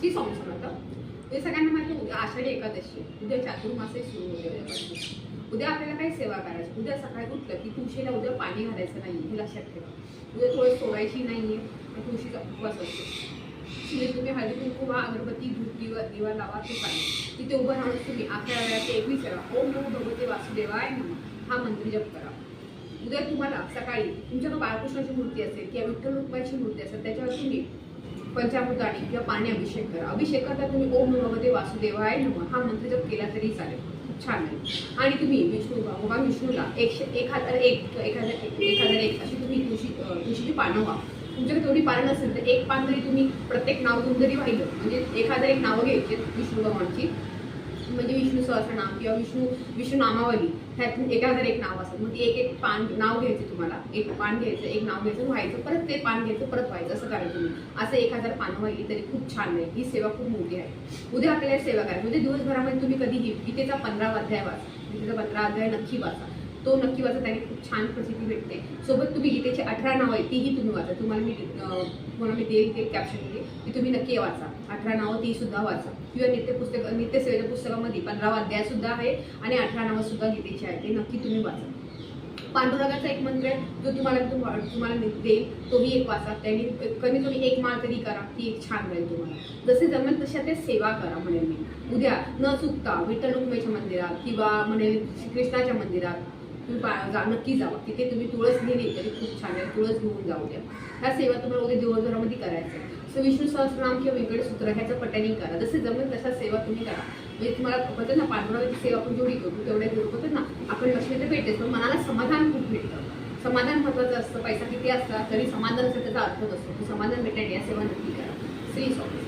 श्री स्वामी समर्थ. हे सगळ्यांना माहिती उद्या आषाढी एकादशी, उद्या चातुर्मासे सुरू होते. उद्या आपल्याला काही सेवा करायची. उद्या सकाळी उठलं की तुळशीला उद्या पाणी घालायचं नाही हे लक्षात ठेवा. उद्या थोडी सोडायची नाहीये. तुळशीचा उपवास असतो. तुम्ही हळदी कुंकू वा अगरबत्ती धूप दिवा लावा ते पाणी तिथे उभं राहून तुम्ही 11 वेळा ते 21 वेळा ओम नमो भगवते वासुदेवाय नमः हा मंत्र जप करा. उद्या तुम्हाला सकाळी तुमच्याकडे बाळकृष्णाची मूर्ती असेल किंवा विठ्ठल रुक्माईची मूर्ती असेल त्याच्यावर तुम्ही पंचामृताने किंवा पाणी अभिषेक करा. अभिषेक करता तुम्ही ओम नमो भगवते वासुदेवाय नमः हा मंत्र जप केला तरी चालेल. खूप छान आहे. आणि तुम्ही भगवान विष्णूला 1001 अशी तुम्ही तुळशीची पानं व्हा. तुमच्याकडे तेवढी पानं नसेल तर एक पान जरी तुम्ही प्रत्येक नाव घेऊन जरी वाहिलं म्हणजे 1001 नावं घ्यायची विष्णू भगवानची म्हणजे विष्णू सहस्रनाम किंवा विष्णू नामावली ह्यातून 1001 नाव असतात. मग एक पान नाव घ्यायचं तुम्हाला एक पान घ्यायचं एक नाव घ्यायचं व्हायचं परत ते पान घ्यायचं परत व्हायचं असं करायचं तुम्ही. असं 1000 पानं व्हायली तरी खूप छान आहे. ही सेवा खूप मोठी आहे. उद्या आपल्याला सेवा करायची म्हणजे दिवसभरामध्ये तुम्ही कधीही गीतेचा 15वा अध्याय वाचा. गीतेचा 15वा अध्याय नक्की वाचा. तो नक्की वाचा. त्याने खूप छान प्रसिद्धी भेटते. सोबत तुम्ही गीतेची 18 नावं आहेत तीही तुम्ही वाचा. तुम्हाला मी देईल ते कॅप्शन केले की तुम्ही नक्की वाचा. 18 नावं ती सुद्धा वाचा. किंवा नित्यसेवेच्या पुस्तकामध्ये 15वा अध्याय सुद्धा आहे आणि 18 नावं सुद्धा गीतेची आहे ते नक्की तुम्ही वाचा. पांडुरंगाचा एक मंत्र आहे जो तुम्हाला देईल तोही एक वाचा. त्यांनी कमी तुम्ही एक माळ तरी करा ती एक छान राहील तुम्हाला. जसे जमेल तशा ते सेवा करा म्हणेल मी. उद्या न चुकता विठ्ठल रुक्माईच्या मंदिरात किंवा म्हणेल श्रीकृष्णाच्या मंदिरात तुम्ही नक्की जावा. तिथे तुम्ही तुळस नेली तरी खूप छान आहे. तुळस घेऊन जाऊ द्या. ह्या सेवा तुम्हाला उद्या दिवसभरामध्ये करायचं. सो विष्णू सहस्रनाम किंवा वेंकटसूत्र ह्याचं पठणी करा. जसे जमेल तशा सेवा तुम्ही करा. म्हणजे तुम्हाला होतं ना पांडुरंगाची सेवा आपण जेवढी करतो तेवढ्या जेवढं होतं ना आपण लक्ष्मी तर भेटतेच पण मनाला समाधान खूप भेटतं. समाधान महत्त्वाचं असतं. पैसा किती असला तरी समाधान असेल त्याचा अर्थ नसतो. समाधान भेटायला या सेवा नक्की करा. श्री स्वामी.